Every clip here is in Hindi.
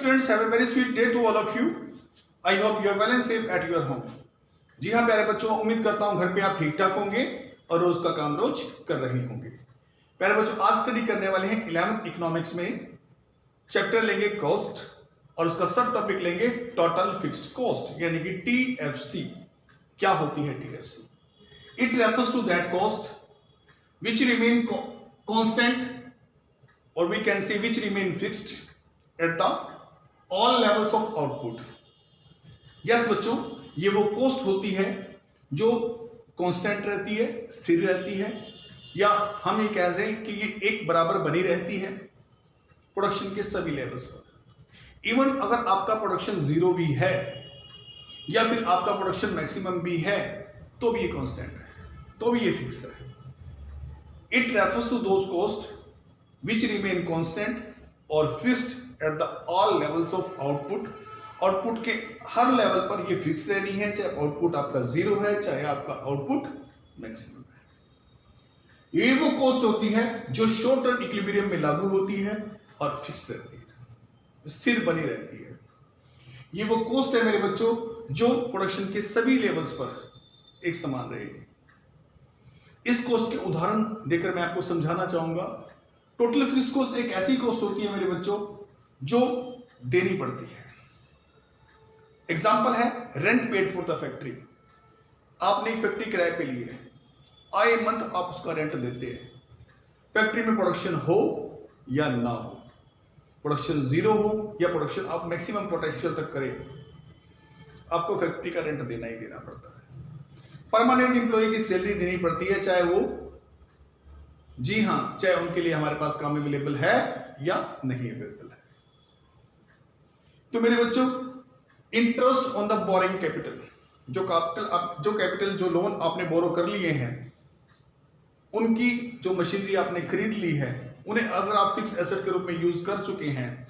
students, have a very sweet day to all of you. I hope you are well and safe at your home. जी हाँ प्यारे बच्चों, उम्मीद करता हूँ घर पे आप ठीक ठाक होंगे और रोज का काम रोज कर रहे होंगे। प्यारे बच्चों, आज स्टडी करने वाले हैं 11th इकोनॉमिक्स में। चैप्टर लेंगे कॉस्ट और उसका सब टॉपिक लेंगे टोटल फिक्स्ड कॉस्ट यानी कि TFC। क्या होती है TFC? It refers to that cost which remain constant और we can say which remain fixed at the all levels of output. Yes बच्चों, ये वो कॉस्ट होती है जो कांस्टेंट रहती है, स्थिर रहती है, या हम ये कह रहे हैं कि ये एक बराबर बनी रहती है प्रोडक्शन के सभी लेवल्स पर। इवन अगर आपका प्रोडक्शन जीरो भी है या फिर आपका प्रोडक्शन मैक्सिमम भी है तो भी ये कांस्टेंट है, तो भी ये फिक्स है। It refers to those cost which remain constant और fixed at the all levels of output. Output के हर लेवल पर ये फिक्स रहनी है, चाहे आउटपुट आपका जीरो है चाहे आपका आउटपुट मैक्सिमम है। ये वो कॉस्ट होती है जो शॉर्ट टर्म इक्विलिब्रियम में लागू होती है और फिक्स रहती है, स्थिर बनी रहती है। ये वो कॉस्ट है मेरे बच्चों जो प्रोडक्शन के सभी लेवल्स पर एक समान रहेगी। इस कॉस्ट के उदाहरण देकर मैं आपको समझाना चाहूंगा। टोटल फिक्स्ड कॉस्ट एक ऐसी कॉस्ट होती है मेरे बच्चों जो देनी पड़ती है। एग्जाम्पल है rent paid for the factory. आपने एक फैक्ट्री किराए पे ली है, आए मंथ आप उसका रेंट देते हैं। फैक्ट्री में प्रोडक्शन हो या ना हो, प्रोडक्शन जीरो हो या प्रोडक्शन आप मैक्सिमम पोटेंशियल तक करें, आपको फैक्ट्री का रेंट देना ही देना पड़ता है। परमानेंट एम्प्लॉय की सैलरी देनी पड़ती है, चाहे वो, जी हां, चाहे उनके लिए हमारे पास काम अवेलेबल है या नहीं अवेलेबल है। तो मेरे बच्चों, interest on the boring capital, जो कैपिटल जो लोन आपने बोरो कर लिए हैं, उनकी जो मशीनरी आपने खरीद ली है, उन्हें अगर आप फिक्स एसेट के रूप में यूज कर चुके हैं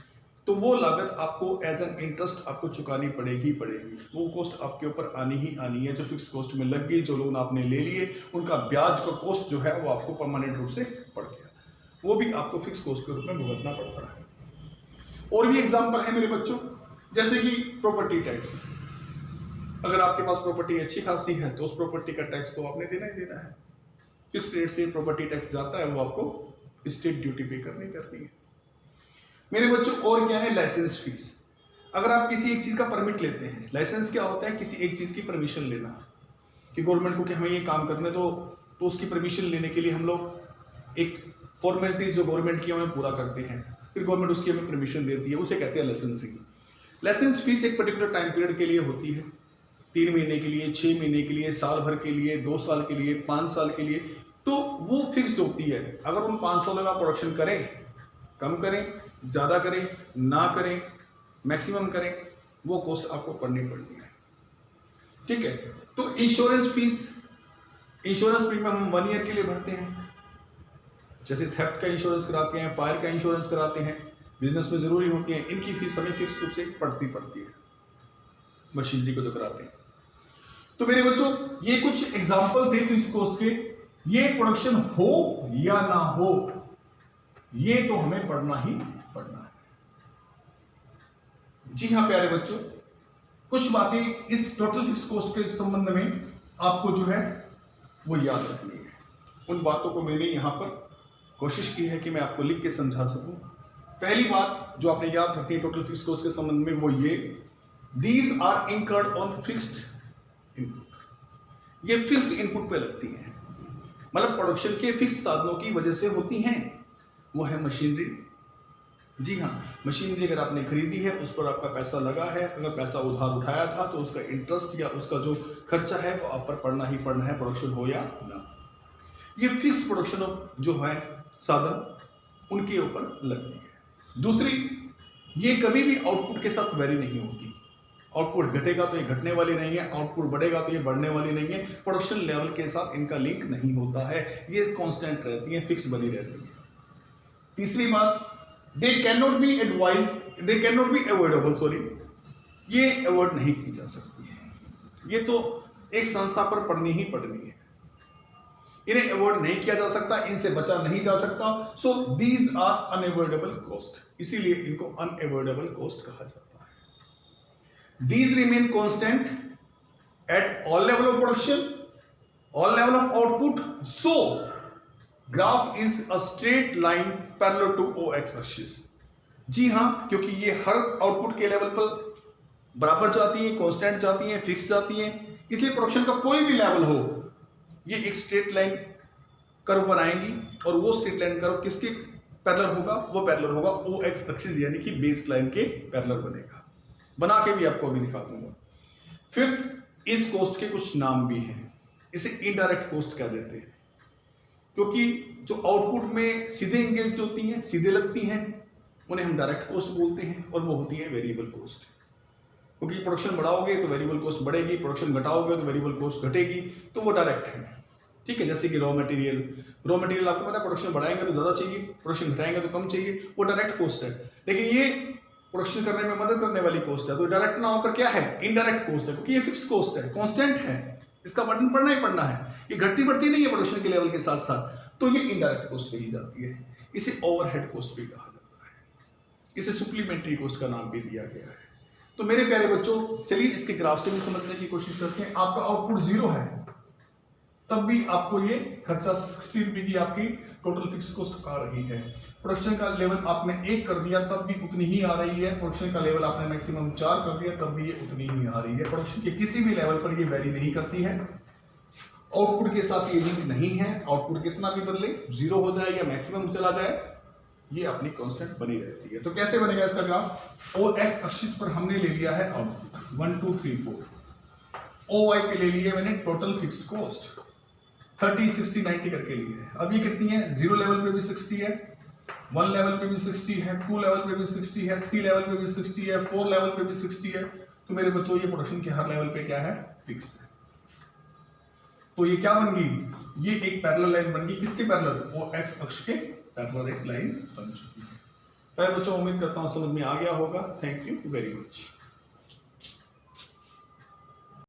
तो वो लागत आपको एज एन इंटरेस्ट आपको चुकानी पड़ेगी। वो कॉस्ट आपके ऊपर आनी ही आनी है। जो फिक्स कॉस्ट में लग गई, जो लोन आपने ले लिए, उनका ब्याज का कॉस्ट जो है वो आपको परमानेंट रूप से पड़ गया, वो भी आपको फिक्स कॉस्ट के रूप में भुगतना पड़ता है। और भी एग्जाम्पल है मेरे बच्चों, जैसे कि प्रॉपर्टी टैक्स। अगर आपके पास प्रॉपर्टी अच्छी खासी है तो उस प्रॉपर्टी का टैक्स तो आपने देना ही देना है। फिक्स रेट से प्रॉपर्टी टैक्स जाता है, वो आपको स्टेट ड्यूटी पे करनी है मेरे बच्चों। और क्या है? Licence fees. अगर आप किसी एक चीज का परमिट लेते हैं, लाइसेंस क्या होता है? किसी एक चीज की परमिशन लेना, कि गवर्नमेंट को कि हमें ये काम करने दो, तो उसकी परमिशन लेने के लिए हम लोग एक फॉर्मेलिटीज जो गवर्नमेंट की उन्हें पूरा करते हैं, फिर गवर्नमेंट उसकी हमें परमिशन देती है, उसे कहते हैं लाइसेंसिंग। लाइसेंस फीस एक पर्टिकुलर टाइम पीरियड के लिए होती है, 3 महीने के लिए, 6 महीने के लिए, साल भर के लिए, 2 साल के लिए, 5 साल के लिए, तो वो फिक्स्ड होती है। अगर उन 5 सालों में आप प्रोडक्शन करें, कम करें, ज्यादा करें, ना करें, मैक्सिमम करें, वो कॉस्ट आपको पड़नी है। ठीक है। तो इंश्योरेंस फीस, इंश्योरेंस प्रीमियम हम 1 ईयर के लिए भरते हैं। जैसे थेफ्ट का इंश्योरेंस कराते हैं, फायर का इंश्योरेंस कराते हैं, बिजनेस में जरूरी होती है, इनकी फीस हमें फिक्स रूप से पड़ती है मशीनरी को जो कराते हैं। तो मेरे बच्चों, ये कुछ एग्जांपल थे फिक्स कॉस्ट के। ये प्रोडक्शन हो या ना हो, ये तो हमें पढ़ना ही पढ़ना है। जी हां प्यारे बच्चों, कुछ बातें इस टोटल फिक्स कॉस्ट के संबंध में आपको जो है वो याद रखनी है। उन बातों को मैंने यहां पर कोशिश की है कि मैं आपको लिख के समझा सकूं। पहली बात जो आपने याद रखनी है टोटल फिक्स कॉस्ट के संबंध में, वो ये, these are incurred on fixed input. ये फिक्स्ड इनपुट पे लगती हैं, मतलब प्रोडक्शन के फिक्स साधनों की वजह से होती हैं। वो है मशीनरी। जी हाँ, मशीनरी अगर आपने खरीदी है, उस पर आपका पैसा लगा है, अगर पैसा उधार उठाया था तो उसका इंटरेस्ट या उसका जो खर्चा है वो आप पर पड़ना ही पड़ना है, प्रोडक्शन हो या ना। ये फिक्स प्रोडक्शन ऑफ जो है साधन उनके ऊपर लगती है। दूसरी, ये कभी भी आउटपुट के साथ वेरी नहीं होती। आउटपुट घटेगा तो ये घटने वाली नहीं है, आउटपुट बढ़ेगा तो ये बढ़ने वाली नहीं है। प्रोडक्शन लेवल के साथ इनका लिंक नहीं होता है, ये कांस्टेंट रहती है, फिक्स बनी रहती है। तीसरी बात, they can not be avoidable, ये अवॉइड नहीं की जा सकती है। ये तो एक संस्था पर पढ़नी ही पढ़नी है। इन्हें अवॉइड नहीं किया जा सकता, इनसे बचा नहीं जा सकता। So these are unavoidable cost, इसीलिए इनको अनअवॉइडेबल कॉस्ट कहा जाता है। These remain constant at all level of production, all level of output, so graph is a straight line parallel to O X axis. जी हां, क्योंकि ये हर आउटपुट के लेवल पर बराबर जाती है, कांस्टेंट जाती है, फिक्स जाती है, इसलिए प्रोडक्शन का कोई भी लेवल हो, ये एक स्ट्रेट लाइन कर्व बनाएंगी और वो स्ट्रेट लाइन कर्व किसके पैरेलल होगा? वो पैरेलल होगा ओ एक्स एक्सिस यानी कि बेस लाइन के पैरेलल बनेगा। बना के भी आपको अभी दिखा दूंगा। फिफ्थ, इस कॉस्ट के कुछ नाम भी हैं। इसे इनडायरेक्ट कॉस्ट कह देते हैं, क्योंकि जो आउटपुट में सीधे एंगेज होती हैं, सीधे लगती हैं, उन्हें हम डायरेक्ट कॉस्ट बोलते हैं, और वो होती है वेरिएबल कॉस्ट। क्योंकि प्रोडक्शन बढ़ाओगे तो वेरिएबल कॉस्ट बढ़ेगी, प्रोडक्शन घटाओगे तो वेरिएबल कॉस्ट घटेगी, तो वो डायरेक्ट है। ठीक है, जैसे कि रॉ मटेरियल आपको पता है, प्रोडक्शन बढ़ाएंगे तो ज्यादा चाहिए, प्रोडक्शन घटाएंगे तो कम चाहिए, वो डायरेक्ट कॉस्ट है। लेकिन ये प्रोडक्शन करने में मदद करने वाली कॉस्ट है, तो डायरेक्ट ना होकर क्या है? इनडायरेक्ट कॉस्ट है, क्योंकि ये फिक्स्ड कॉस्ट है, कांस्टेंट है, इसका बटन पड़ना ही पड़ना है, ये घटती बढ़ती नहीं है प्रोडक्शन के लेवल के साथ साथ, तो ये इनडायरेक्ट कॉस्ट कही जाती है। इसे ओवरहेड कॉस्ट भी कहा जाता है, इसे सप्लीमेंट्री कॉस्ट का नाम भी दिया गया है। तो मेरे प्यारे बच्चों, चलिए इसके ग्राफ से भी समझने की कोशिश करते हैं। आपका आउटपुट 0 है, तब भी आपको ये खर्चा 60 रुपए की आपकी टोटल फिक्स कॉस्ट आ रही है। प्रोडक्शन का लेवल आपने 1 कर दिया तब भी उतनी ही आ रही है, प्रोडक्शन का लेवल आपने मैक्सिमम 4 कर दिया तब भी ये उतनी ही आ रही है। प्रोडक्शन के किसी भी लेवल पर ये वेरी नहीं करती है, आउटपुट के साथ ये लिंक नहीं है। आउटपुट कितना भी बदले, 0 हो जाए या मैक्सिमम चला जाए, ये अपनी कांस्टेंट बनी रहती है। तो कैसे बनेगा इसका ग्राफ? ओ एक्स एक्सिस पर हमने ले लिया है आउटपुट 1 2 3 4, ओ वाई पे ले लिया मैंने टोटल फिक्स्ड कॉस्ट 30 60 90 करके लिए है। अब ये कितनी है? 0 लेवल पे भी 60 है, 1 लेवल पे भी 60 है, 2 लेवल पे भी 60 है, 3 लेवल पे भी 60 है, 4 लेवल पे भी 60 है। तो मेरे बच्चों, ये प्रोडक्शन के हर लेवल पे क्या है? फिक्स है। तो ये क्या बन गई? ये एक पैरेलल लाइन बन गई। किसके पैरेलल? ओ एक्स अक्ष के पैरेलल एक लाइन बन चुकी है। बच्चों, उम्मीद करता हूं समझ में आ गया होगा। Thank you very much.